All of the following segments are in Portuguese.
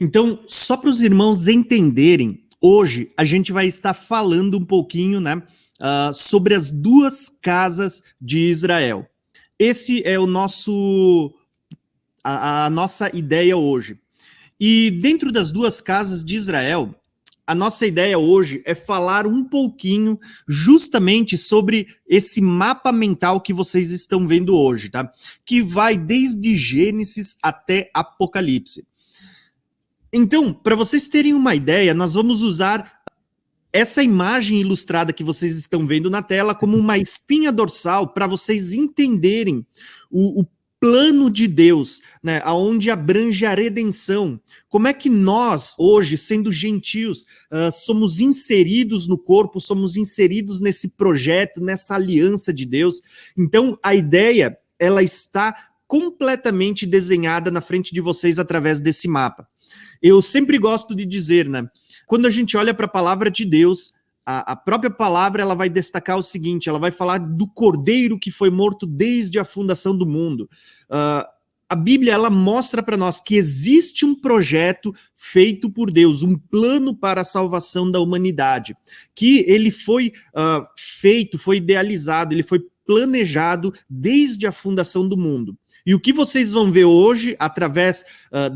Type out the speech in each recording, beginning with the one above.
Então, só para os irmãos entenderem, hoje a gente vai estar falando um pouquinho, né, sobre as duas casas de Israel. Esse é a nossa ideia hoje. E dentro das duas casas de Israel, a nossa ideia hoje é falar um pouquinho justamente sobre esse mapa mental que vocês estão vendo hoje, tá? Que vai desde Gênesis até Apocalipse. Então, para vocês terem uma ideia, nós vamos usar essa imagem ilustrada que vocês estão vendo na tela como uma espinha dorsal para vocês entenderem o plano de Deus, né, aonde abrange a redenção. Como é que nós, hoje, sendo gentios, somos inseridos no corpo, somos inseridos nesse projeto, nessa aliança de Deus. Então, a ideia, ela está completamente desenhada na frente de vocês através desse mapa. Eu sempre gosto de dizer, né, quando a gente olha para a palavra de Deus, a própria palavra ela vai destacar o seguinte, ela vai falar do cordeiro que foi morto desde a fundação do mundo. A Bíblia ela mostra para nós que existe um projeto feito por Deus, um plano para a salvação da humanidade, que ele foi feito, foi idealizado, ele foi planejado desde a fundação do mundo. E o que vocês vão ver hoje, através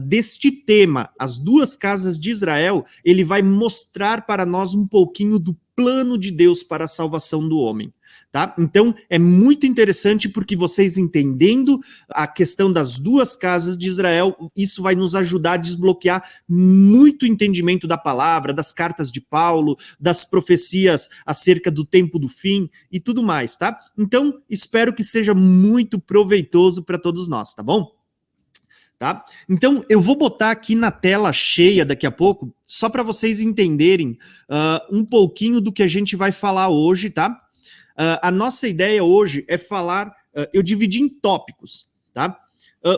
deste tema, as duas casas de Israel, ele vai mostrar para nós um pouquinho do plano de Deus para a salvação do homem. Tá? Então, é muito interessante porque vocês entendendo a questão das duas casas de Israel, isso vai nos ajudar a desbloquear muito entendimento da palavra, das cartas de Paulo, das profecias acerca do tempo do fim e tudo mais, tá? Então, espero que seja muito proveitoso para todos nós, tá bom? Tá? Então, eu vou botar aqui na tela cheia daqui a pouco, só para vocês entenderem um pouquinho do que a gente vai falar hoje, tá? A nossa ideia hoje é falar, eu dividi em tópicos, tá?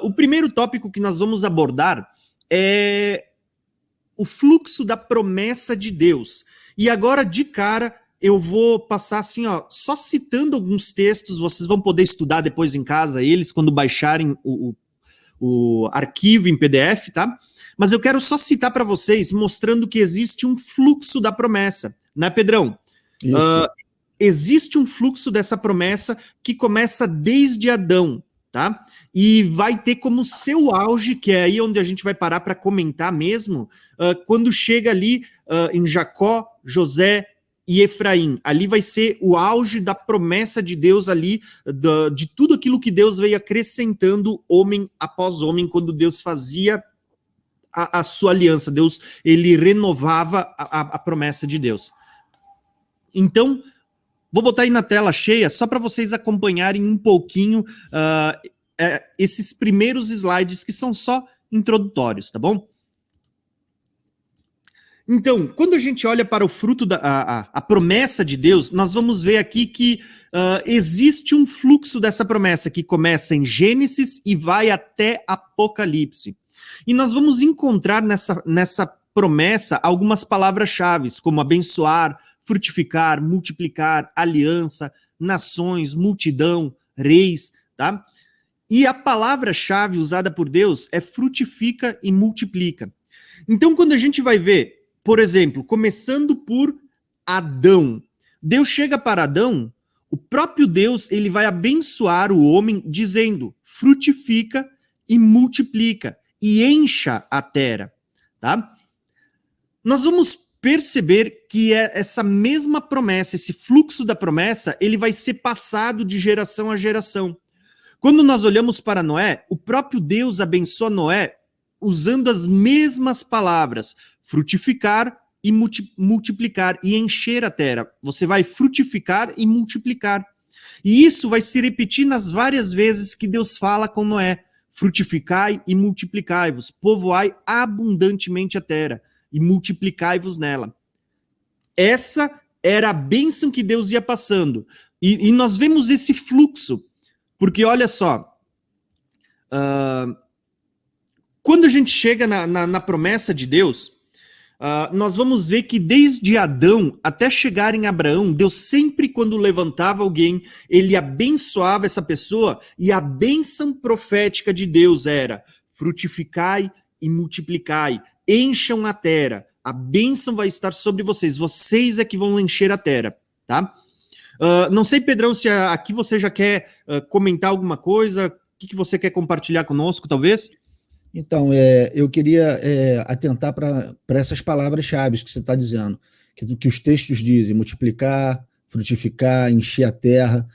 O primeiro tópico que nós vamos abordar é o fluxo da promessa de Deus. E agora, de cara, eu vou passar assim, ó, só citando alguns textos, vocês vão poder estudar depois em casa eles, quando baixarem o arquivo em PDF, tá? Mas eu quero só citar para vocês, mostrando que existe um fluxo da promessa, né, Pedrão? Isso. Existe um fluxo dessa promessa que começa desde Adão, tá? E vai ter como seu auge, que é aí onde a gente vai parar para comentar mesmo, quando chega ali em Jacó, José e Efraim. Ali vai ser o auge da promessa de Deus ali, de tudo aquilo que Deus veio acrescentando homem após homem, quando Deus fazia a sua aliança. Deus, ele renovava a promessa de Deus. Então, vou botar aí na tela cheia, só para vocês acompanharem um pouquinho esses primeiros slides que são só introdutórios, tá bom? Então, quando a gente olha para o fruto a promessa de Deus, nós vamos ver aqui que existe um fluxo dessa promessa que começa em Gênesis e vai até Apocalipse. E nós vamos encontrar nessa promessa algumas palavras-chave, como abençoar, frutificar, multiplicar, aliança, nações, multidão, reis, tá? E a palavra-chave usada por Deus é frutifica e multiplica. Então, quando a gente vai ver, por exemplo, começando por Adão, Deus chega para Adão, o próprio Deus ele vai abençoar o homem dizendo, frutifica e multiplica, e encha a terra, tá? Nós vamos perceber que essa mesma promessa, esse fluxo da promessa, ele vai ser passado de geração a geração. Quando nós olhamos para Noé, o próprio Deus abençoa Noé usando as mesmas palavras, frutificar e multiplicar e encher a terra. Você vai frutificar e multiplicar. E isso vai se repetir nas várias vezes que Deus fala com Noé. Frutificai e multiplicai-vos, povoai abundantemente a terra e multiplicai-vos nela. Essa era a bênção que Deus ia passando. E nós vemos esse fluxo, porque olha só, quando a gente chega na promessa de Deus, nós vamos ver que desde Adão até chegar em Abraão, Deus sempre quando levantava alguém, ele abençoava essa pessoa, e a bênção profética de Deus era frutificai e multiplicai, encham a terra, a bênção vai estar sobre vocês é que vão encher a terra, tá? Não sei, Pedrão, se aqui você já quer comentar alguma coisa, o que você quer compartilhar conosco, talvez? Então, eu queria atentar para essas palavras-chave que você está dizendo, que os textos dizem: multiplicar, frutificar, encher a terra.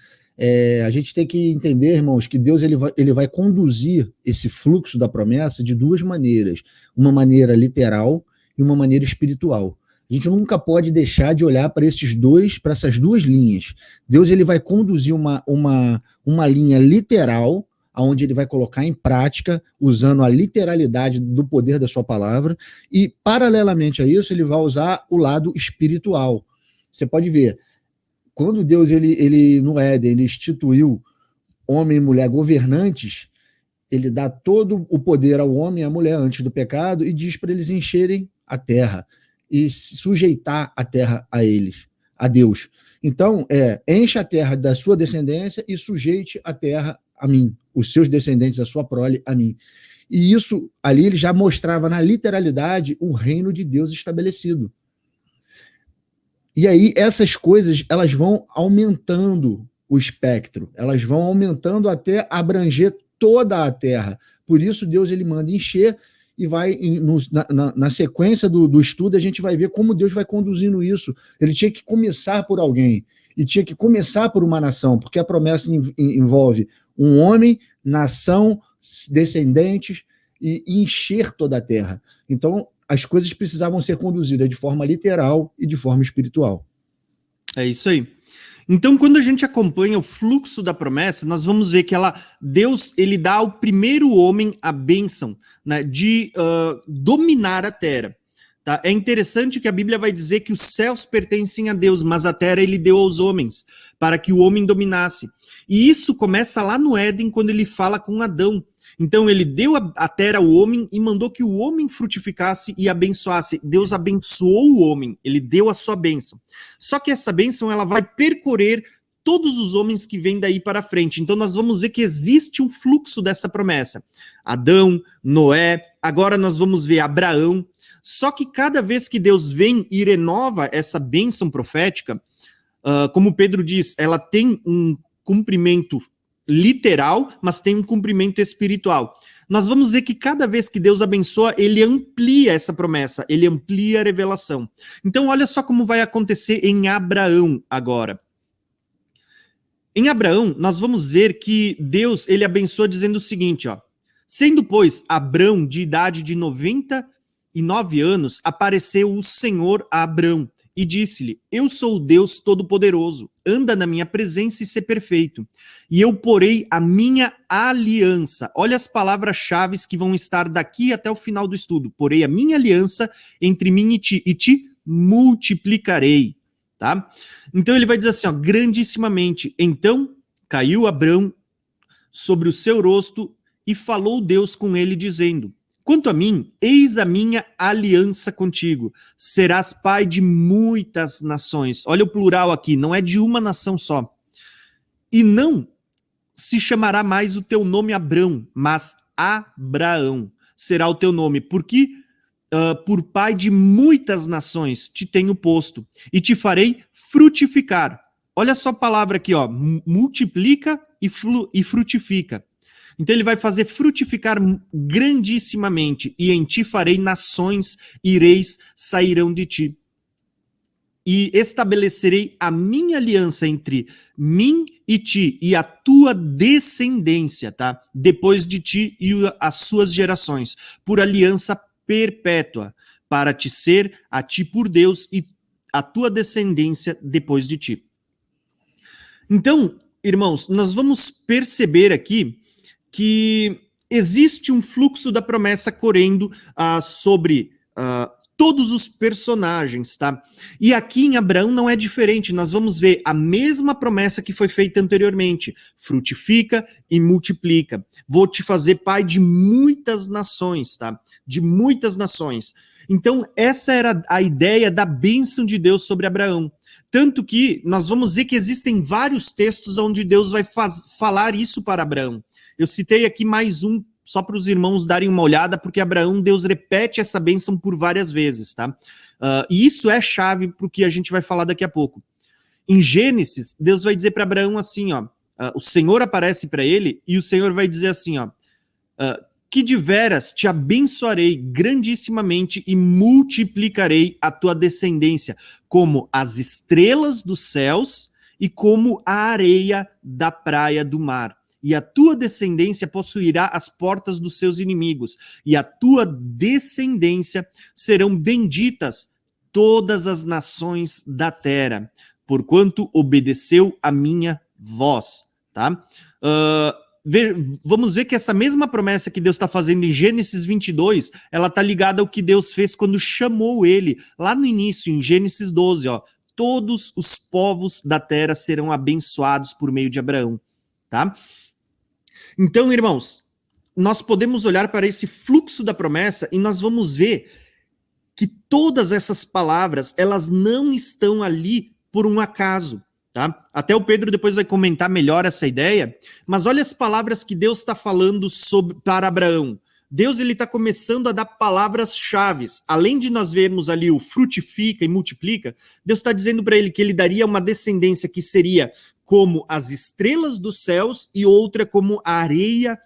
A gente tem que entender, irmãos, que Deus ele vai conduzir esse fluxo da promessa de duas maneiras: uma maneira literal e uma maneira espiritual. A gente nunca pode deixar de olhar para essas duas linhas. Deus ele vai conduzir uma linha literal, onde ele vai colocar em prática, usando a literalidade do poder da sua palavra, e, paralelamente a isso, ele vai usar o lado espiritual. Você pode ver, quando Deus, ele no Éden, ele instituiu homem e mulher governantes, ele dá todo o poder ao homem e à mulher antes do pecado e diz para eles encherem a terra e sujeitar a terra a eles, a Deus. Então, enche a terra da sua descendência e sujeite a terra a mim, os seus descendentes, a sua prole, a mim. E isso, ali, ele já mostrava na literalidade o reino de Deus estabelecido. E aí, essas coisas, elas vão aumentando o espectro, elas vão aumentando até abranger toda a terra. Por isso, Deus, ele manda encher, e vai, na sequência do estudo, a gente vai ver como Deus vai conduzindo isso. Ele tinha que começar por alguém, e tinha que começar por uma nação, porque a promessa envolve um homem, nação, descendentes, e encher toda a terra. Então, as coisas precisavam ser conduzidas de forma literal e de forma espiritual. É isso aí. Então, quando a gente acompanha o fluxo da promessa, nós vamos ver que Deus ele dá ao primeiro homem a bênção, né, de dominar a terra. Tá? É interessante que a Bíblia vai dizer que os céus pertencem a Deus, mas a terra ele deu aos homens, para que o homem dominasse. E isso começa lá no Éden, quando ele fala com Adão. Então ele deu a terra ao homem e mandou que o homem frutificasse e abençoasse. Deus abençoou o homem, ele deu a sua bênção. Só que essa bênção ela vai percorrer todos os homens que vêm daí para frente. Então nós vamos ver que existe um fluxo dessa promessa. Adão, Noé, agora nós vamos ver Abraão. Só que cada vez que Deus vem e renova essa bênção profética, como Pedro diz, ela tem um cumprimento literal, mas tem um cumprimento espiritual. Nós vamos ver que cada vez que Deus abençoa, ele amplia essa promessa, ele amplia a revelação. Então olha só como vai acontecer em Abraão agora. Em Abraão, nós vamos ver que Deus, ele abençoa dizendo o seguinte, ó: sendo, pois, Abrão de idade de 99 anos, apareceu o Senhor a Abrão e disse-lhe: eu sou o Deus Todo-Poderoso, anda na minha presença e ser perfeito, e eu porei a minha aliança. Olha as palavras-chave que vão estar daqui até o final do estudo. Porei a minha aliança entre mim e te multiplicarei. Tá? Então ele vai dizer assim, ó, grandissimamente. Então caiu Abrão sobre o seu rosto e falou Deus com ele, dizendo: quanto a mim, eis a minha aliança contigo. Serás pai de muitas nações. Olha o plural aqui, não é de uma nação só. E não se chamará mais o teu nome Abrão, mas Abraão será o teu nome, porque por pai de muitas nações te tenho posto, e te farei frutificar. Olha só a palavra aqui, ó, multiplica e frutifica. Então ele vai fazer frutificar grandissimamente, e em ti farei nações, e reis sairão de ti. E estabelecerei a minha aliança entre mim e ti, e a tua descendência, tá? Depois de ti e as suas gerações, por aliança perpétua, para te ser a ti por Deus e a tua descendência depois de ti. Então, irmãos, nós vamos perceber aqui que existe um fluxo da promessa correndo sobre todos os personagens, tá? E aqui em Abraão não é diferente, nós vamos ver a mesma promessa que foi feita anteriormente: frutifica e multiplica. Vou te fazer pai de muitas nações, tá? De muitas nações. Então essa era a ideia da bênção de Deus sobre Abraão. Tanto que nós vamos ver que existem vários textos onde Deus vai falar isso para Abraão. Eu citei aqui mais um só para os irmãos darem uma olhada, porque Abraão, Deus repete essa bênção por várias vezes, tá? E isso é chave para o que a gente vai falar daqui a pouco. Em Gênesis, Deus vai dizer para Abraão assim, ó, o Senhor aparece para ele e o Senhor vai dizer assim, ó, que de veras te abençoarei grandissimamente e multiplicarei a tua descendência, como as estrelas dos céus e como a areia da praia do mar. E a tua descendência possuirá as portas dos seus inimigos, e a tua descendência serão benditas todas as nações da terra, porquanto obedeceu a minha voz. Tá? Vamos ver que essa mesma promessa que Deus está fazendo em Gênesis 22, ela está ligada ao que Deus fez quando chamou ele, lá no início, em Gênesis 12, ó, todos os povos da terra serão abençoados por meio de Abraão, tá? Então, irmãos, nós podemos olhar para esse fluxo da promessa e nós vamos ver que todas essas palavras, elas não estão ali por um acaso, tá? Até o Pedro depois vai comentar melhor essa ideia, mas olha as palavras que Deus está falando para Abraão. Deus está começando a dar palavras-chave. Além de nós vermos ali o frutifica e multiplica, Deus está dizendo para ele que ele daria uma descendência que seria como as estrelas dos céus e outra como a areia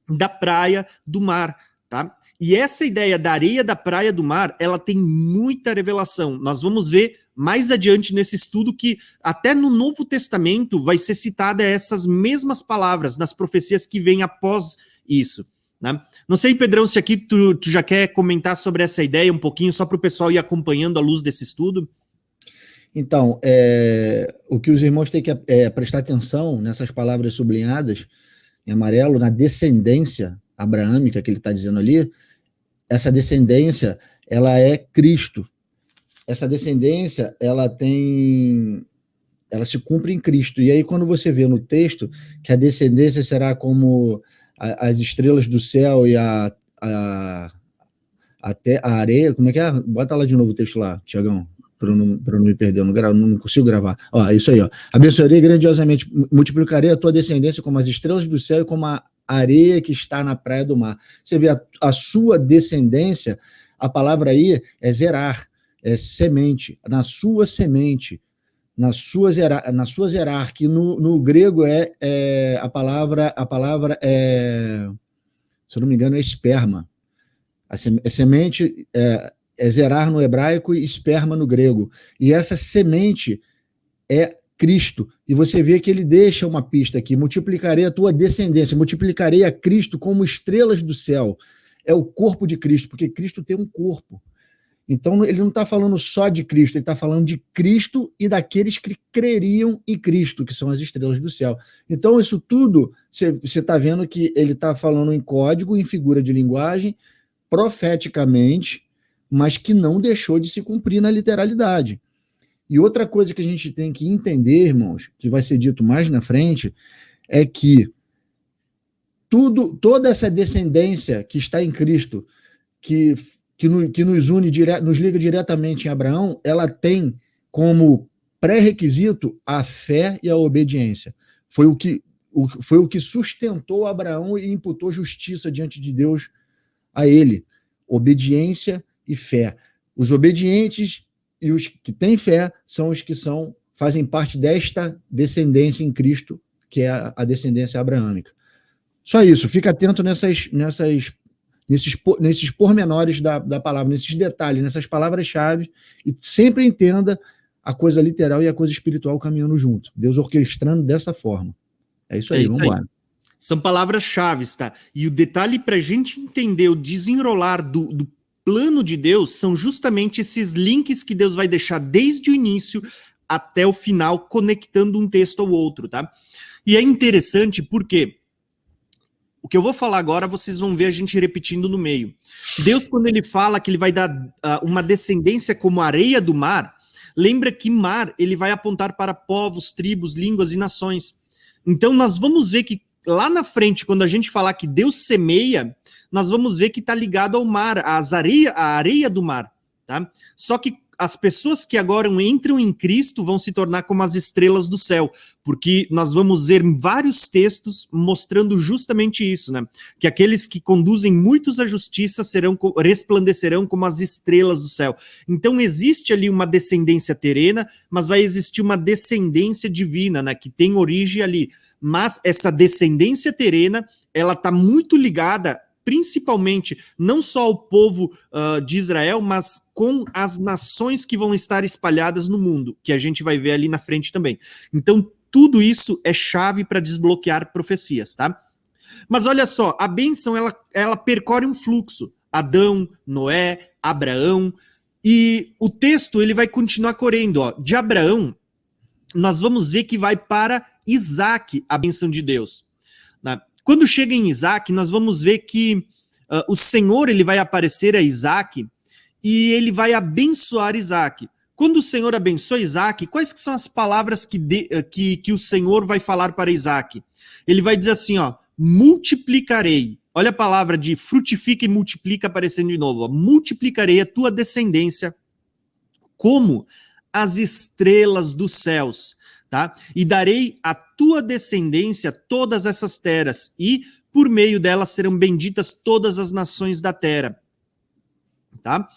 da praia do mar, tá? E essa ideia da areia da praia do mar, ela tem muita revelação. Nós vamos ver mais adiante nesse estudo que até no Novo Testamento vai ser citada essas mesmas palavras nas profecias que vêm após isso. Né? Não sei, Pedrão, se aqui tu já quer comentar sobre essa ideia um pouquinho, só para o pessoal ir acompanhando à luz desse estudo. Então, o que os irmãos têm que prestar atenção nessas palavras sublinhadas em amarelo, na descendência abraâmica que ele está dizendo ali, essa descendência, ela é Cristo. Essa descendência, ela se cumpre em Cristo. E aí, quando você vê no texto que a descendência será como as estrelas do céu e a areia, como é que é? Bota lá de novo o texto lá, Tiagão, para não me perder, eu não consigo gravar. Ó, isso aí, ó. Abençoarei grandiosamente, multiplicarei a tua descendência como as estrelas do céu e como a areia que está na praia do mar. Você vê a sua descendência, a palavra aí é zerar, é semente, na sua semente, na sua zerar, que no grego a palavra é, se eu não me engano, é esperma. A semente é zerar no hebraico e esperma no grego. E essa semente é Cristo. E você vê que ele deixa uma pista aqui: multiplicarei a tua descendência, multiplicarei a Cristo como estrelas do céu. É o corpo de Cristo, porque Cristo tem um corpo. Então, ele não está falando só de Cristo, ele está falando de Cristo e daqueles que creriam em Cristo, que são as estrelas do céu. Então, isso tudo, você está vendo que ele está falando em código, em figura de linguagem, profeticamente, mas que não deixou de se cumprir na literalidade. E outra coisa que a gente tem que entender, irmãos, que vai ser dito mais na frente, é que toda essa descendência que está em Cristo, que nos une, nos liga diretamente em Abraão, ela tem como pré-requisito a fé e a obediência. Foi o que sustentou Abraão e imputou justiça diante de Deus a ele. Obediência e fé. Os obedientes e os que têm fé são os que fazem parte desta descendência em Cristo, que é a descendência abraâmica. Só isso, fica atento nesses pormenores da palavra, nesses detalhes, nessas palavras-chave, e sempre entenda a coisa literal e a coisa espiritual caminhando junto. Deus orquestrando dessa forma. É isso aí, vamos embora. São palavras-chave, tá? E o detalhe para a gente entender o desenrolar do plano de Deus são justamente esses links que Deus vai deixar desde o início até o final, conectando um texto ao outro, tá? E é interessante porque o que eu vou falar agora, vocês vão ver a gente repetindo no meio. Deus, quando ele fala que ele vai dar uma descendência como a areia do mar, lembra que mar, ele vai apontar para povos, tribos, línguas e nações. Então, nós vamos ver que lá na frente, quando a gente falar que Deus semeia, nós vamos ver que está ligado ao mar, a areia do mar. Tá? Só que as pessoas que agora entram em Cristo vão se tornar como as estrelas do céu, porque nós vamos ver vários textos mostrando justamente isso, né? Que aqueles que conduzem muitos à justiça resplandecerão como as estrelas do céu. Então existe ali uma descendência terrena, mas vai existir uma descendência divina, né? Que tem origem ali. Mas essa descendência terrena, ela está muito ligada principalmente não só ao povo de Israel, mas com as nações que vão estar espalhadas no mundo, que a gente vai ver ali na frente também. Então, tudo isso é chave para desbloquear profecias, tá? Mas olha só, a bênção, ela percorre um fluxo. Adão, Noé, Abraão, e o texto ele vai continuar correndo. Ó. De Abraão, nós vamos ver que vai para Isaac a bênção de Deus. Né? Quando chega em Isaac, nós vamos ver que o Senhor ele vai aparecer a Isaac e ele vai abençoar Isaac. Quando o Senhor abençoa Isaac, quais que são as palavras que o Senhor vai falar para Isaac? Ele vai dizer assim, ó, multiplicarei. Olha a palavra de frutifica e multiplica aparecendo de novo. Ó, multiplicarei a tua descendência como as estrelas dos céus. Tá? E darei à tua descendência todas essas terras, e por meio delas serão benditas todas as nações da terra. Tá?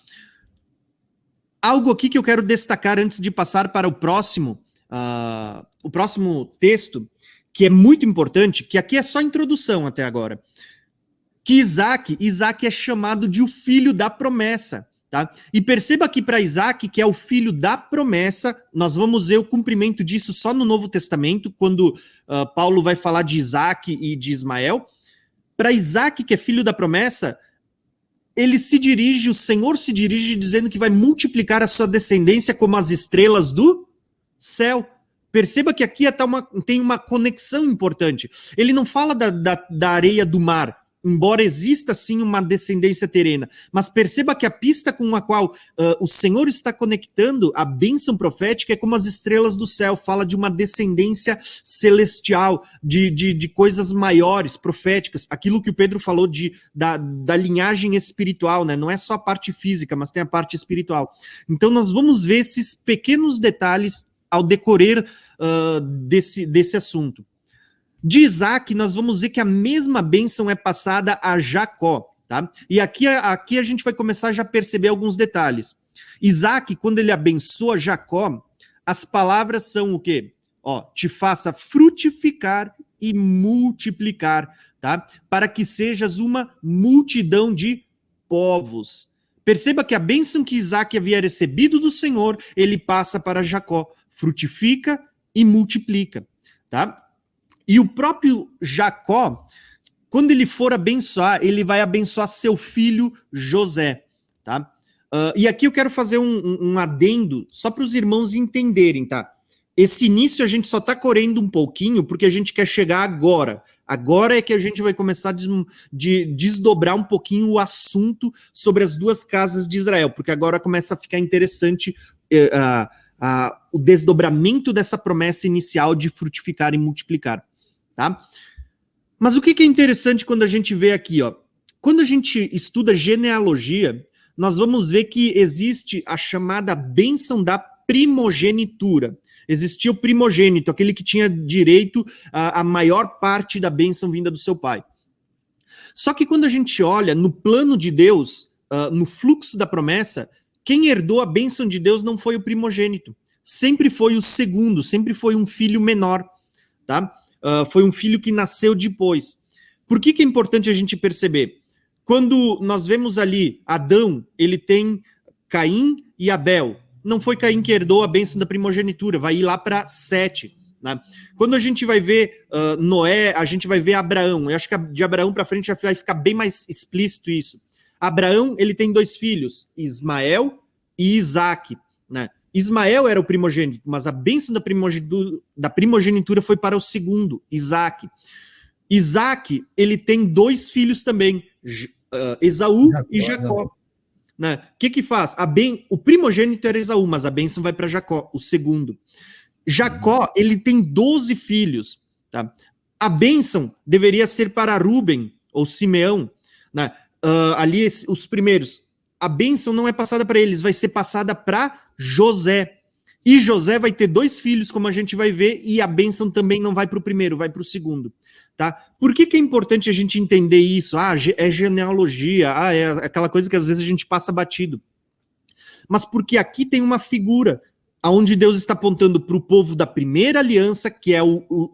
Algo aqui que eu quero destacar antes de passar para o próximo texto, que é muito importante, que aqui é só introdução até agora, que Isaac é chamado de o filho da promessa. Tá? E perceba que para Isaac, que é o filho da promessa, nós vamos ver o cumprimento disso só no Novo Testamento, quando Paulo vai falar de Isaac e de Ismael. Para Isaac, que é filho da promessa, o Senhor se dirige dizendo que vai multiplicar a sua descendência como as estrelas do céu. Perceba que aqui tem uma conexão importante. Ele não fala da areia do mar, embora exista sim uma descendência terrena, mas perceba que a pista com a qual o Senhor está conectando a bênção profética é como as estrelas do céu, fala de uma descendência celestial, de coisas maiores, proféticas, aquilo que o Pedro falou da linhagem espiritual, né? Não é só a parte física, mas tem a parte espiritual. Então nós vamos ver esses pequenos detalhes ao decorrer desse assunto. De Isaac, nós vamos ver que a mesma bênção é passada a Jacó, tá? E aqui a gente vai começar já a perceber alguns detalhes. Isaac, quando ele abençoa Jacó, as palavras são o quê? Ó, te faça frutificar e multiplicar, tá? Para que sejas uma multidão de povos. Perceba que a bênção que Isaac havia recebido do Senhor, ele passa para Jacó. Frutifica e multiplica, tá? E o próprio Jacó, quando ele for abençoar, ele vai abençoar seu filho José, tá? E aqui eu quero fazer um adendo, só para os irmãos entenderem, tá? Esse início a gente só está correndo um pouquinho, porque a gente quer chegar agora. Agora é que a gente vai começar a desdobrar um pouquinho o assunto sobre as duas casas de Israel, porque agora começa a ficar interessante o desdobramento dessa promessa inicial de frutificar e multiplicar. Tá? Mas o que é interessante quando a gente vê aqui, ó, quando a gente estuda genealogia, nós vamos ver que existe a chamada bênção da primogenitura. Existia o primogênito, aquele que tinha direito à maior parte da bênção vinda do seu pai. Só que quando a gente olha no plano de Deus, no fluxo da promessa, quem herdou a bênção de Deus não foi o primogênito, sempre foi o segundo, sempre foi um filho menor, tá? Foi um filho que nasceu depois. Por que é importante a gente perceber? Quando nós vemos ali Adão, ele tem Caim e Abel. Não foi Caim que herdou a bênção da primogenitura, vai ir lá para Sete. Né? Quando a gente vai ver Noé, a gente vai ver Abraão. Eu acho que de Abraão para frente já vai ficar bem mais explícito isso. Abraão, ele tem 2 filhos, Ismael e Isaac, né? Ismael era o primogênito, mas a bênção da primogenitura foi para o segundo, Isaac. Isaac, ele tem 2 filhos também, Esaú e Jacó. Né? O que faz? O primogênito era Esaú, mas a bênção vai para Jacó, o segundo. Jacó, ele tem 12 filhos. Tá? A bênção deveria ser para Rúben, ou Simeão. Né? Ali, os primeiros. A bênção não é passada para eles, vai ser passada para José. E José vai ter 2 filhos, como a gente vai ver, e a bênção também não vai para o primeiro, vai para o segundo. Tá? Por que é importante a gente entender isso? É genealogia, é aquela coisa que às vezes a gente passa batido. Mas porque aqui tem uma figura onde Deus está apontando para o povo da primeira aliança, que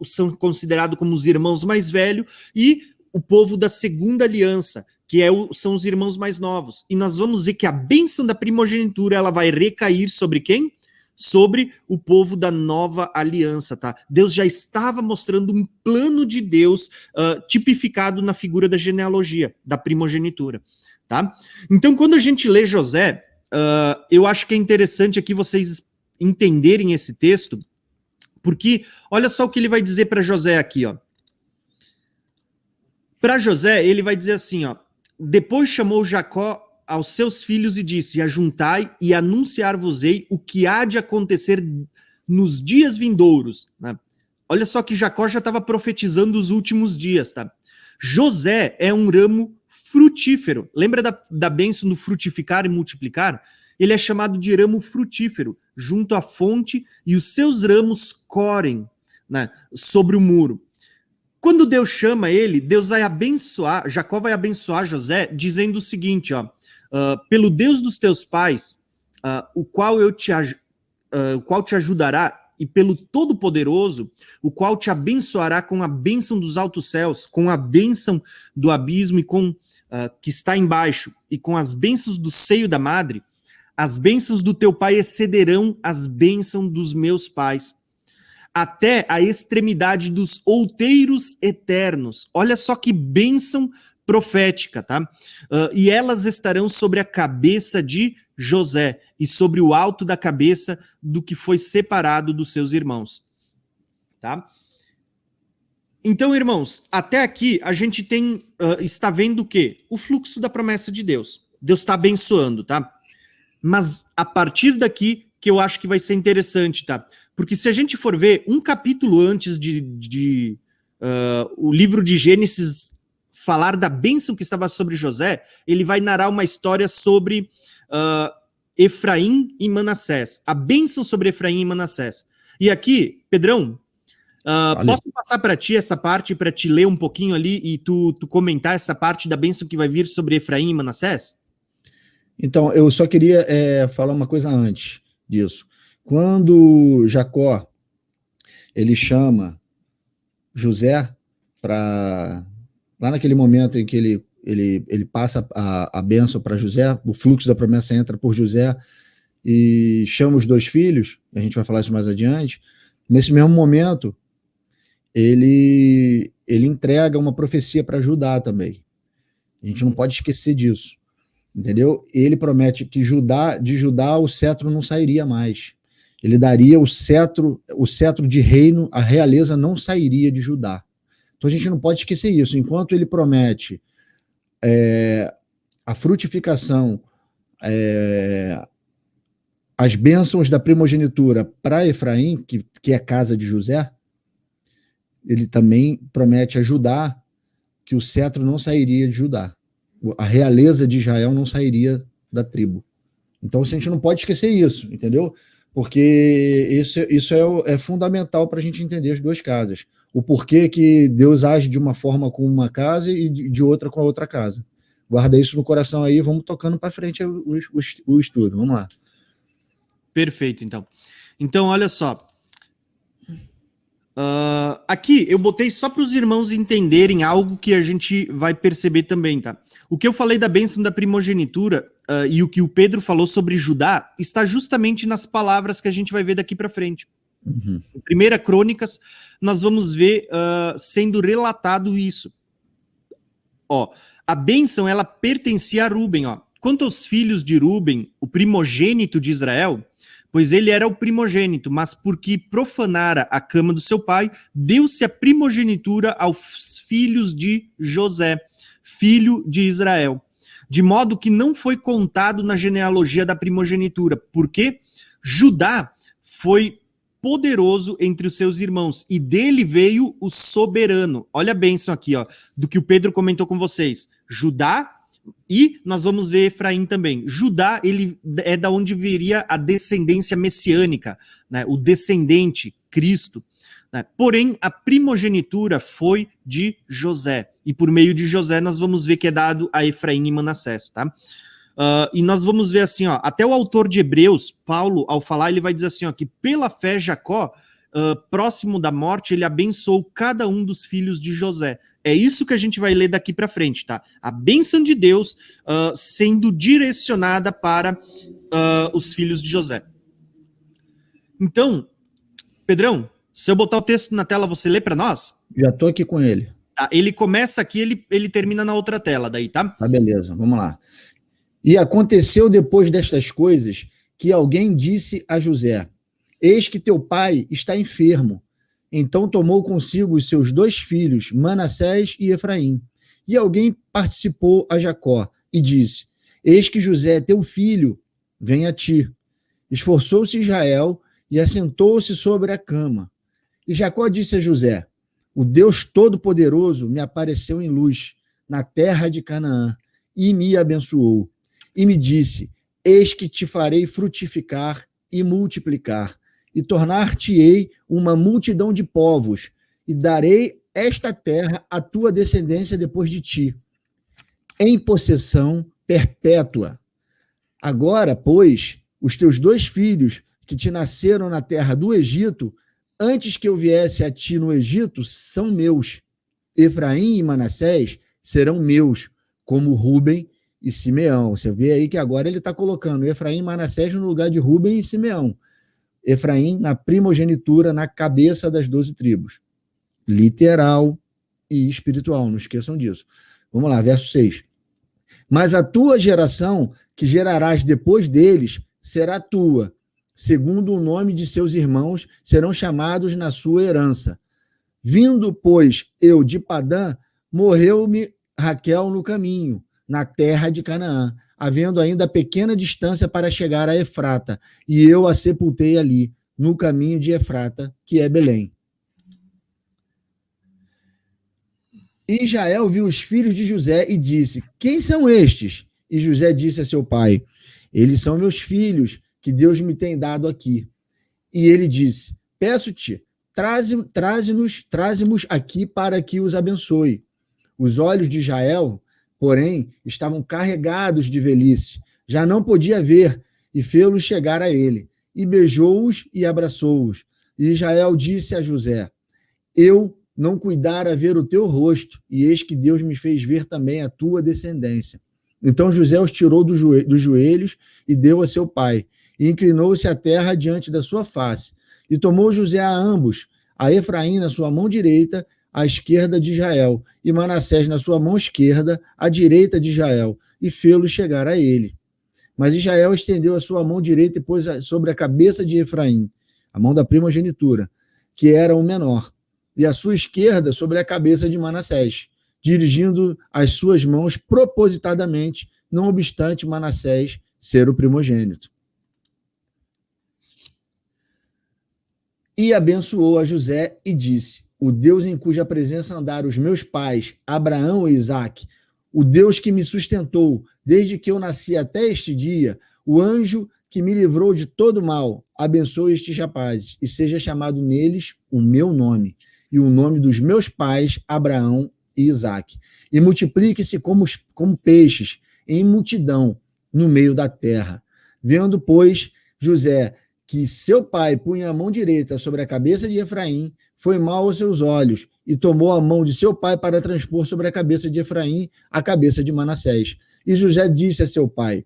são considerados como os irmãos mais velhos, e o povo da segunda aliança, que são os irmãos mais novos. E nós vamos ver que a bênção da primogenitura ela vai recair sobre quem? Sobre o povo da nova aliança, tá? Deus já estava mostrando um plano de Deus tipificado na figura da genealogia, da primogenitura, tá? Então, quando a gente lê José, eu acho que é interessante aqui vocês entenderem esse texto, porque olha só o que ele vai dizer para José aqui, ó. Para José, ele vai dizer assim, ó: depois chamou Jacó aos seus filhos e disse: ajuntai e anunciar-vos-ei o que há de acontecer nos dias vindouros. Né? Olha só que Jacó já estava profetizando os últimos dias, tá? José é um ramo frutífero. Lembra da bênção do frutificar e multiplicar? Ele é chamado de ramo frutífero, junto à fonte, e os seus ramos correm, né, sobre o muro. Quando Deus chama ele, Deus vai abençoar, Jacó vai abençoar José, dizendo o seguinte, ó: pelo Deus dos teus pais, o qual te ajudará, e pelo Todo-Poderoso, o qual te abençoará com a bênção dos altos céus, com a bênção do abismo e com que está embaixo, e com as bênçãos do seio da madre, as bênçãos do teu pai excederão as bênçãos dos meus pais, até a extremidade dos outeiros eternos. Olha só que bênção profética, tá? E elas estarão sobre a cabeça de José e sobre o alto da cabeça do que foi separado dos seus irmãos, tá? Então, irmãos, até aqui a gente está vendo o quê? O fluxo da promessa de Deus. Deus está abençoando, tá? Mas a partir daqui que eu acho que vai ser interessante, tá? Porque se a gente for ver um capítulo antes de o livro de Gênesis falar da bênção que estava sobre José, ele vai narrar uma história sobre Efraim e Manassés. A bênção sobre Efraim e Manassés. E aqui, Pedrão, posso passar para ti essa parte, para te ler um pouquinho ali e tu comentar essa parte da bênção que vai vir sobre Efraim e Manassés? Então, eu só queria falar uma coisa antes disso. Quando Jacó ele chama José para lá naquele momento em que ele passa a bênção para José, o fluxo da promessa entra por José e chama os 2 filhos, a gente vai falar isso mais adiante. Nesse mesmo momento, ele entrega uma profecia para Judá também. A gente não pode esquecer disso, entendeu? Ele promete que de Judá o cetro não sairia mais. Ele daria o cetro de reino, a realeza não sairia de Judá. Então a gente não pode esquecer isso. Enquanto ele promete a frutificação, as bênçãos da primogenitura para Efraim, que é casa de José, ele também promete a Judá que o cetro não sairia de Judá. A realeza de Israel não sairia da tribo. Então a gente não pode esquecer isso, entendeu? Porque isso é fundamental para a gente entender as 2 casas. O porquê que Deus age de uma forma com uma casa e de outra com a outra casa. Guarda isso no coração aí, vamos tocando para frente o estudo. Vamos lá. Perfeito, então. Então, olha só. Aqui eu botei só para os irmãos entenderem algo que a gente vai perceber também, tá? O que eu falei da bênção da primogenitura e o que o Pedro falou sobre Judá está justamente nas palavras que a gente vai ver daqui para frente. Uhum. Em 1 Crônicas, nós vamos ver sendo relatado isso. Ó, a bênção, ela pertencia a Ruben. Ó. Quanto aos filhos de Ruben, o primogênito de Israel, pois ele era o primogênito, mas porque profanara a cama do seu pai, deu-se a primogenitura aos filhos de José, filho de Israel. De modo que não foi contado na genealogia da primogenitura, porque Judá foi poderoso entre os seus irmãos, e dele veio o soberano. Olha a bênção aqui, ó, do que o Pedro comentou com vocês. Judá E nós vamos ver Efraim também. Judá, ele é da onde viria a descendência messiânica, né? O descendente, Cristo. Né? Porém, a primogenitura foi de José. E por meio de José nós vamos ver que é dado a Efraim e Manassés, tá? E nós vamos ver assim, ó, até o autor de Hebreus, Paulo, ao falar, ele vai dizer assim, ó, que pela fé Jacó, próximo da morte, ele abençoou cada um dos filhos de José. É isso que a gente vai ler daqui para frente, tá? A bênção de Deus sendo direcionada para os filhos de José. Então, Pedrão, se eu botar o texto na tela, você lê para nós? Já estou aqui com ele. Tá, ele começa aqui, ele termina na outra tela, daí, tá? Tá, beleza, vamos lá. E aconteceu depois destas coisas que alguém disse a José: eis que teu pai está enfermo. Então tomou consigo os seus 2 filhos, Manassés e Efraim. E alguém participou a Jacó e disse: eis que José, teu filho, vem a ti. Esforçou-se Israel e assentou-se sobre a cama. E Jacó disse a José: o Deus Todo-Poderoso me apareceu em luz na terra de Canaã e me abençoou. E me disse: eis que te farei frutificar e multiplicar, e tornar-te-ei uma multidão de povos, e darei esta terra à tua descendência depois de ti, em possessão perpétua. Agora, pois, os teus 2 filhos, que te nasceram na terra do Egito, antes que eu viesse a ti no Egito, são meus. Efraim e Manassés serão meus, como Rúben e Simeão. Você vê aí que agora ele está colocando Efraim e Manassés no lugar de Rúben e Simeão. Efraim na primogenitura, na cabeça das 12 tribos. Literal e espiritual, não esqueçam disso. Vamos lá, verso 6. Mas a tua geração, que gerarás depois deles, será tua. Segundo o nome de seus irmãos, serão chamados na sua herança. Vindo, pois, eu de Padã, morreu-me Raquel no caminho, na terra de Canaã, havendo ainda pequena distância para chegar a Efrata, e eu a sepultei ali, no caminho de Efrata, que é Belém. E Israel viu os filhos de José e disse: quem são estes? E José disse a seu pai: eles são meus filhos, que Deus me tem dado aqui. E ele disse: peço-te, traze-nos aqui para que os abençoe. Os olhos de Israel, porém, estavam carregados de velhice, já não podia ver, e fê-los chegar a ele. E beijou-os e abraçou-os. E Israel disse a José: eu não cuidara ver o teu rosto, e eis que Deus me fez ver também a tua descendência. Então José os tirou dos joelhos e deu a seu pai, e inclinou-se à terra diante da sua face. E tomou José a ambos, a Efraim na sua mão direita, à esquerda de Israel, e Manassés na sua mão esquerda, à direita de Israel, e fê-lo chegar a ele. Mas Israel estendeu a sua mão direita e pôs sobre a cabeça de Efraim, a mão da primogenitura, que era o menor, e a sua esquerda sobre a cabeça de Manassés, dirigindo as suas mãos propositadamente, não obstante Manassés ser o primogênito. E abençoou a José e disse: o Deus em cuja presença andaram os meus pais, Abraão e Isaque, o Deus que me sustentou desde que eu nasci até este dia, o anjo que me livrou de todo mal, abençoe estes rapazes, e seja chamado neles o meu nome, e o nome dos meus pais, Abraão e Isaque. E multiplique-se como peixes, em multidão, no meio da terra. Vendo, pois, José, que seu pai punha a mão direita sobre a cabeça de Efraim, foi mal aos seus olhos, e tomou a mão de seu pai para transpor sobre a cabeça de Efraim a cabeça de Manassés. E José disse a seu pai: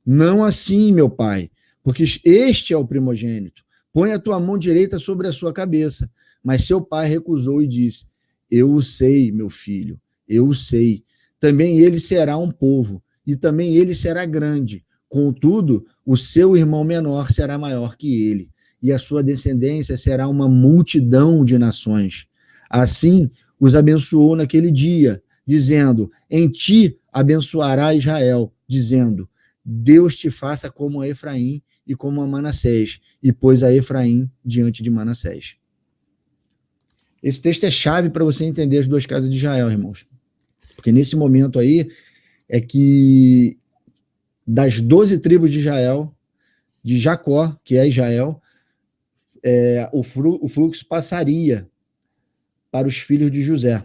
não assim, meu pai, porque este é o primogênito. Põe a tua mão direita sobre a sua cabeça. Mas seu pai recusou e disse: eu o sei, meu filho, eu o sei. Também ele será um povo, e também ele será grande. Contudo, o seu irmão menor será maior que ele, e a sua descendência será uma multidão de nações. Assim, os abençoou naquele dia, dizendo: em ti abençoará Israel, dizendo: Deus te faça como a Efraim e como a Manassés, e pôs a Efraim diante de Manassés. Esse texto é chave para você entender as 2 casas de Israel, irmãos. Porque nesse momento aí, é que das 12 tribos de Israel, de Jacó, que é Israel, o fluxo passaria para os filhos de José.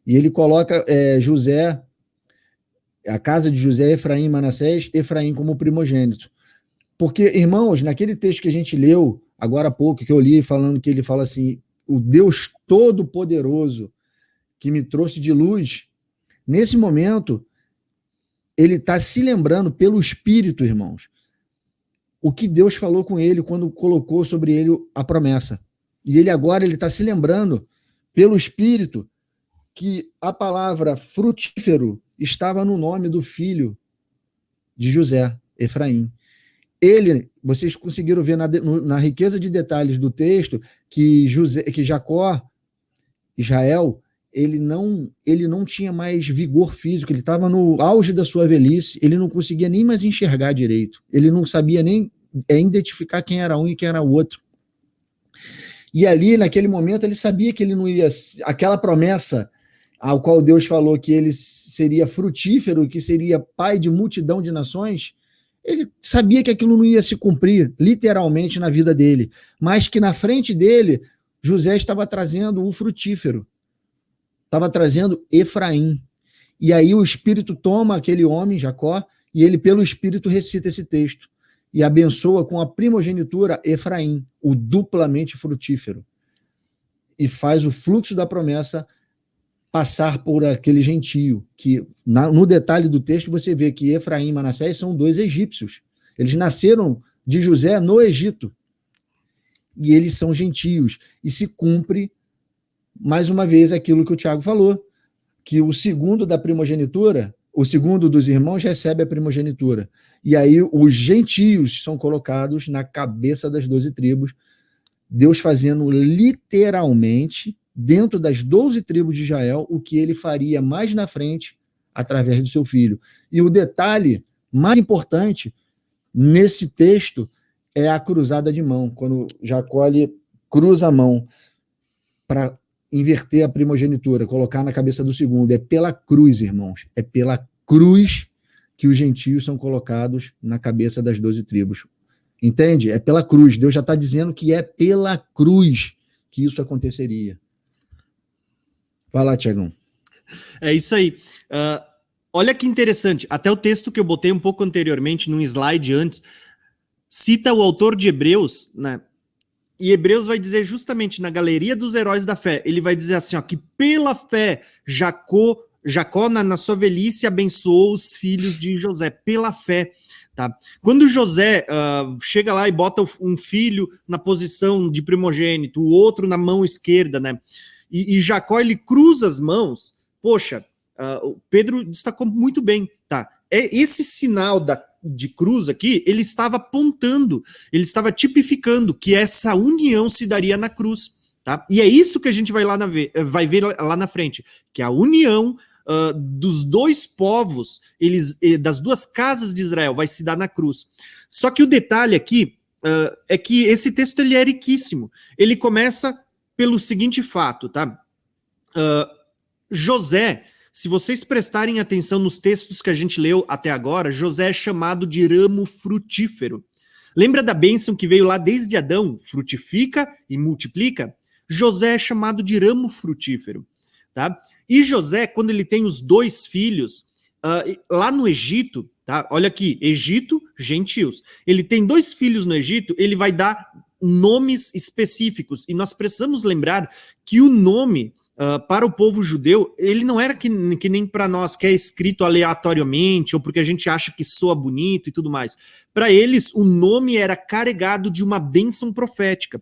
E ele coloca José, a casa de José, Efraim e Manassés, Efraim como primogênito. Porque, irmãos, naquele texto que a gente leu agora há pouco, que eu li, falando que ele fala assim, o Deus Todo-Poderoso que me trouxe de luz, nesse momento, ele está se lembrando pelo Espírito, irmãos, o que Deus falou com ele quando colocou sobre ele a promessa. E ele agora está se lembrando pelo Espírito que a palavra frutífero estava no nome do filho de José, Efraim. Vocês conseguiram ver na riqueza de detalhes do texto que Jacó, Israel, ele não tinha mais vigor físico, ele estava no auge da sua velhice, ele não conseguia nem mais enxergar direito, ele não sabia nem identificar quem era um e quem era o outro. E ali, naquele momento, ele sabia que ele não ia... Aquela promessa ao qual Deus falou que ele seria frutífero, que seria pai de multidão de nações, ele sabia que aquilo não ia se cumprir, literalmente, na vida dele, mas que na frente dele, José estava trazendo o frutífero, estava trazendo Efraim. E aí o Espírito toma aquele homem, Jacó, e ele, pelo Espírito, recita esse texto, e abençoa com a primogenitura Efraim, o duplamente frutífero, e faz o fluxo da promessa passar por aquele gentio, que no detalhe do texto você vê que Efraim e Manassés são 2 egípcios. Eles nasceram de José no Egito. E eles são gentios. E se cumpre, mais uma vez, aquilo que o Tiago falou, que o segundo da primogenitura, o segundo dos irmãos recebe a primogenitura. E aí os gentios são colocados na cabeça das 12 tribos, Deus fazendo literalmente dentro das 12 tribos de Israel, o que ele faria mais na frente, através do seu filho. E o detalhe mais importante nesse texto é a cruzada de mão, quando Jacó cruza a mão para inverter a primogenitura, colocar na cabeça do segundo. É pela cruz, irmãos, é pela cruz que os gentios são colocados na cabeça das 12 tribos. Entende? É pela cruz. Deus já está dizendo que é pela cruz que isso aconteceria. Vai lá, Tiagão. É isso aí. Olha que interessante. Até o texto que eu botei um pouco anteriormente, num slide antes, cita o autor de Hebreus, né? E Hebreus vai dizer justamente na galeria dos heróis da fé, ele vai dizer assim, ó, que pela fé Jacó na sua velhice abençoou os filhos de José, pela fé. Tá? Quando José chega lá e bota um filho na posição de primogênito, o outro na mão esquerda, né? E Jacó, ele cruza as mãos, poxa, Pedro destacou muito bem, tá? Esse sinal de cruz aqui, ele estava apontando, ele estava tipificando que essa união se daria na cruz, tá? E é isso que a gente vai ver lá na frente, que a união dos 2 povos, das 2 casas de Israel, vai se dar na cruz. Só que o detalhe aqui é que esse texto ele é riquíssimo. Ele começa pelo seguinte fato, tá? José, se vocês prestarem atenção nos textos que a gente leu até agora, José é chamado de ramo frutífero. Lembra da bênção que veio lá desde Adão? Frutifica e multiplica? José é chamado de ramo frutífero, tá? E José, quando ele tem os 2 filhos, lá no Egito, tá? Olha aqui, Egito, gentios. Ele tem 2 filhos no Egito, ele vai dar nomes específicos. E nós precisamos lembrar que o nome para o povo judeu, ele não era que nem para nós, que é escrito aleatoriamente, ou porque a gente acha que soa bonito e tudo mais. Para eles, o nome era carregado de uma bênção profética,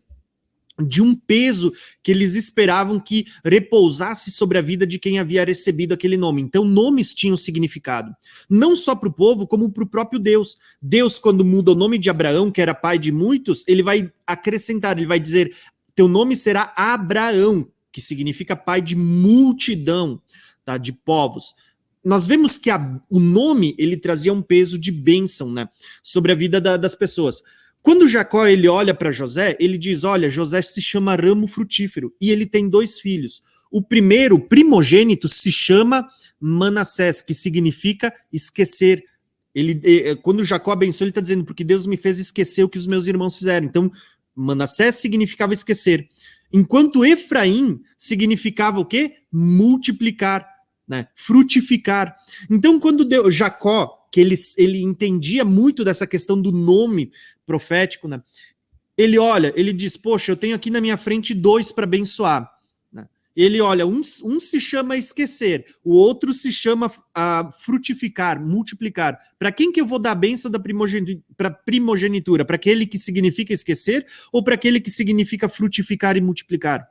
de um peso que eles esperavam que repousasse sobre a vida de quem havia recebido aquele nome. Então, nomes tinham significado, não só para o povo, como para o próprio Deus. Deus, quando muda o nome de Abraão, que era pai de muitos, ele vai acrescentar, ele vai dizer, teu nome será Abraão, que significa pai de multidão, tá, de povos. Nós vemos que o nome, ele trazia um peso de bênção, né, sobre a vida das pessoas. Quando Jacó ele olha para José, ele diz, olha, José se chama ramo frutífero, e ele tem 2 filhos. O primeiro, o primogênito, se chama Manassés, que significa esquecer. Quando Jacó abençoa, ele está dizendo, porque Deus me fez esquecer o que os meus irmãos fizeram. Então, Manassés significava esquecer. Enquanto Efraim significava o quê? Multiplicar, né? Frutificar. Então, quando Jacó, que ele entendia muito dessa questão do nome profético, né? Ele olha, ele diz, poxa, eu tenho aqui na minha frente 2 para abençoar. Ele olha, um se chama esquecer, o outro se chama frutificar, multiplicar. Para quem que eu vou dar a bênção da primogenitura? Para aquele que significa esquecer ou para aquele que significa frutificar e multiplicar?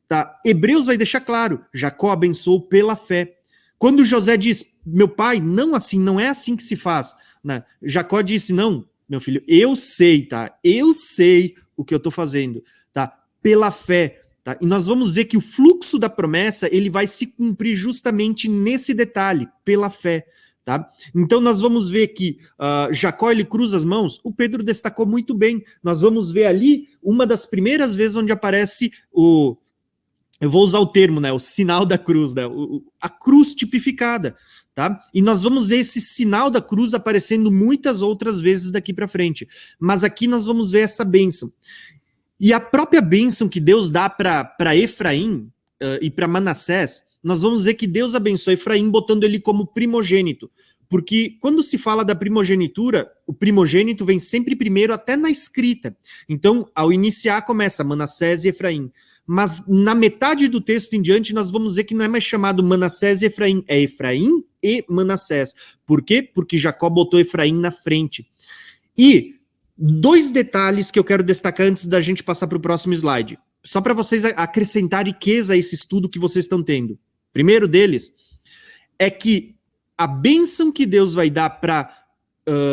Tá? Hebreus vai deixar claro, Jacó abençoou pela fé. Quando José diz, meu pai, não assim, não é assim que se faz. Né? Jacó disse, não, meu filho, eu sei, tá? Eu sei o que eu estou fazendo, tá? Pela fé. Tá? E nós vamos ver que o fluxo da promessa ele vai se cumprir justamente nesse detalhe, pela fé. Tá? Então nós vamos ver que Jacó ele cruza as mãos, o Pedro destacou muito bem. Nós vamos ver ali uma das primeiras vezes onde aparece eu vou usar o termo, né, o sinal da cruz, né, a cruz tipificada. Tá? E nós vamos ver esse sinal da cruz aparecendo muitas outras vezes daqui para frente. Mas aqui nós vamos ver essa bênção. E a própria bênção que Deus dá para Efraim e para Manassés, nós vamos ver que Deus abençoa Efraim botando ele como primogênito. Porque quando se fala da primogenitura, o primogênito vem sempre primeiro até na escrita. Então, ao iniciar, começa Manassés e Efraim. Mas na metade do texto em diante, nós vamos ver que não é mais chamado Manassés e Efraim, é Efraim e Manassés. Por quê? Porque Jacó botou Efraim na frente. E 2 detalhes que eu quero destacar antes da gente passar para o próximo slide. Só para vocês acrescentar riqueza a esse estudo que vocês estão tendo. Primeiro deles é que a bênção que Deus vai dar para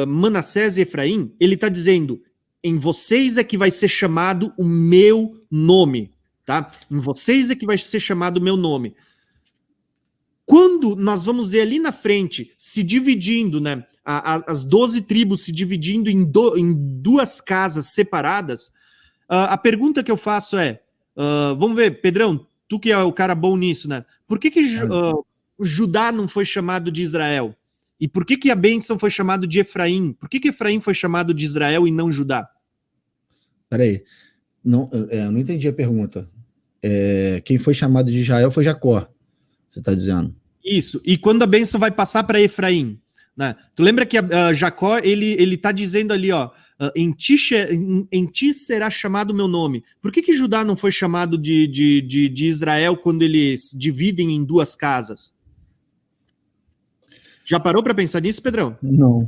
Manassés e Efraim, ele está dizendo, em vocês é que vai ser chamado o meu nome. Tá? Em vocês é que vai ser chamado o meu nome. Quando nós vamos ver ali na frente, se dividindo, né, as 12 tribos se dividindo em 2 casas separadas, a pergunta que eu faço é, vamos ver, Pedrão, tu que é o cara bom nisso, né? Por que Judá não foi chamado de Israel? E por que a bênção foi chamado de Efraim? Por que Efraim foi chamado de Israel e não Judá? Peraí, não, eu não entendi a pergunta. Quem foi chamado de Israel foi Jacó, você está dizendo. Isso, e quando a bênção vai passar para Efraim, né? Tu lembra que Jacó, ele tá dizendo ali, ó, em ti será chamado o meu nome. Por que Judá não foi chamado de Israel quando eles dividem em 2 casas? Já parou para pensar nisso, Pedrão? Não.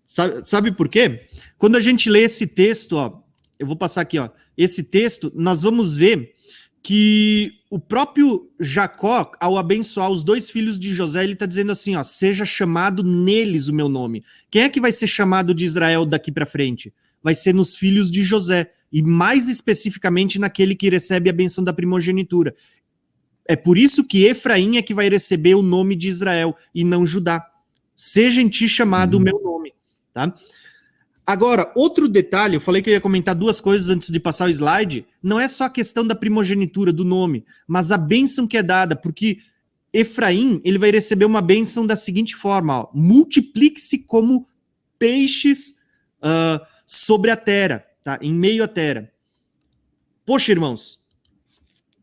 Sabe por quê? Quando a gente lê esse texto, ó, eu vou passar aqui, ó, esse texto, nós vamos ver que o próprio Jacó, ao abençoar os 2 filhos de José, ele está dizendo assim, ó, seja chamado neles o meu nome. Quem é que vai ser chamado de Israel daqui para frente? Vai ser nos filhos de José, e mais especificamente naquele que recebe a benção da primogenitura. É por isso que Efraim é que vai receber o nome de Israel, e não Judá. Seja em ti chamado o meu nome. Tá? Agora, outro detalhe, eu falei que eu ia comentar 2 coisas antes de passar o slide, não é só a questão da primogenitura, do nome, mas a bênção que é dada, porque Efraim, ele vai receber uma bênção da seguinte forma, ó, multiplique-se como peixes sobre a terra, tá? Em meio à terra. Poxa, irmãos,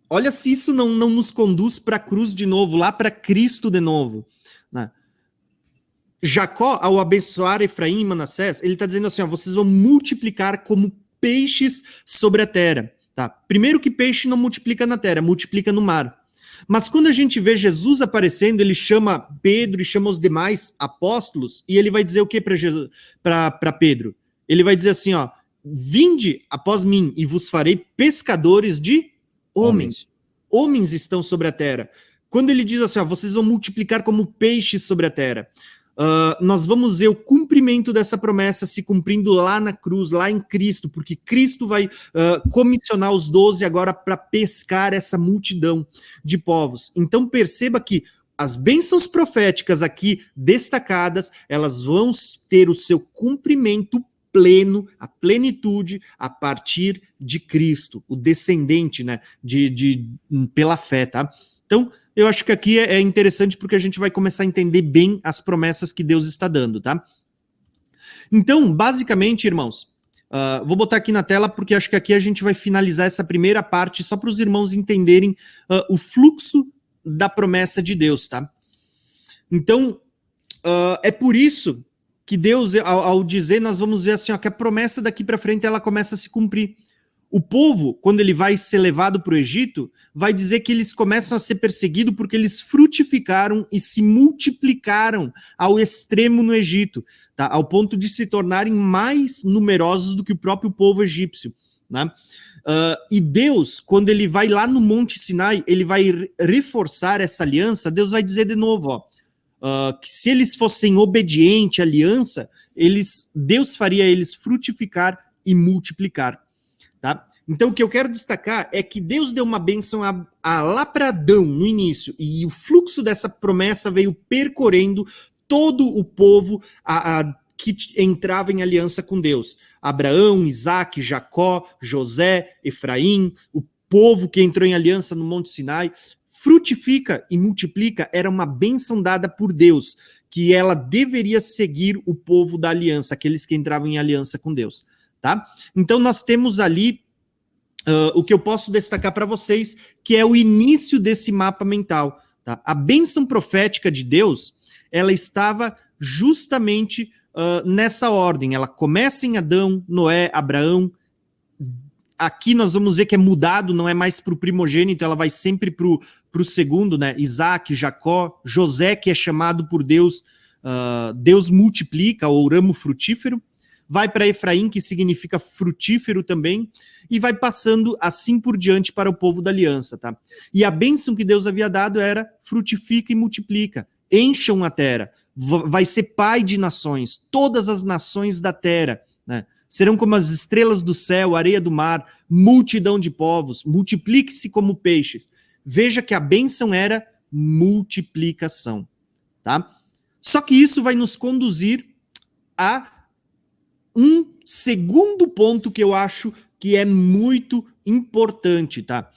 olha se isso não nos conduz para a cruz de novo, lá para Cristo de novo, né? Jacó, ao abençoar Efraim e Manassés, ele está dizendo assim, ó, vocês vão multiplicar como peixes sobre a terra. Tá? Primeiro que peixe não multiplica na terra, multiplica no mar. Mas quando a gente vê Jesus aparecendo, ele chama Pedro e chama os demais apóstolos, e ele vai dizer o que para Pedro? Ele vai dizer assim, ó, vinde após mim e vos farei pescadores de homens. Homens estão sobre a terra. Quando ele diz assim, ó, vocês vão multiplicar como peixes sobre a terra, nós vamos ver o cumprimento dessa promessa se cumprindo lá na cruz, lá em Cristo, porque Cristo vai comissionar os 12 agora para pescar essa multidão de povos. Então perceba que as bênçãos proféticas aqui destacadas, elas vão ter o seu cumprimento pleno, a plenitude a partir de Cristo, o descendente, né, pela fé, tá? Então, eu acho que aqui é interessante porque a gente vai começar a entender bem as promessas que Deus está dando, tá? Então, basicamente, irmãos, vou botar aqui na tela porque acho que aqui a gente vai finalizar essa primeira parte só para os irmãos entenderem o fluxo da promessa de Deus, tá? Então, é por isso que Deus, ao dizer, nós vamos ver assim, ó, que a promessa daqui para frente ela começa a se cumprir. O povo, quando ele vai ser levado para o Egito, vai dizer que eles começam a ser perseguidos porque eles frutificaram e se multiplicaram ao extremo no Egito, tá? Ao ponto de se tornarem mais numerosos do que o próprio povo egípcio, né? E Deus, quando ele vai lá no Monte Sinai, ele vai reforçar essa aliança. Deus vai dizer de novo, ó, que se eles fossem obedientes à aliança, Deus faria eles frutificar e multiplicar. Tá? Então, o que eu quero destacar é que Deus deu uma bênção lá para Adão no início, e o fluxo dessa promessa veio percorrendo todo o povo que entrava em aliança com Deus. Abraão, Isaac, Jacó, José, Efraim, o povo que entrou em aliança no Monte Sinai. Frutifica e multiplica era uma bênção dada por Deus, que ela deveria seguir o povo da aliança, aqueles que entravam em aliança com Deus. Tá? Então nós temos ali o que eu posso destacar para vocês, que é o início desse mapa mental. Tá? A bênção profética de Deus, ela estava justamente nessa ordem. Ela começa em Adão, Noé, Abraão. Aqui nós vamos ver que é mudado, não é mais para o primogênito, ela vai sempre para o segundo, né? Isaac, Jacó, José, que é chamado por Deus, Deus multiplica, ou ramo frutífero. Vai para Efraim, que significa frutífero também, e vai passando assim por diante para o povo da aliança, tá? E a bênção que Deus havia dado era frutifica e multiplica, encham a terra, vai ser pai de nações, todas as nações da terra, né? Serão como as estrelas do céu, areia do mar, multidão de povos, multiplique-se como peixes. Veja que a bênção era multiplicação, tá? Só que isso vai nos conduzir a um segundo ponto que eu acho que é muito importante, tá?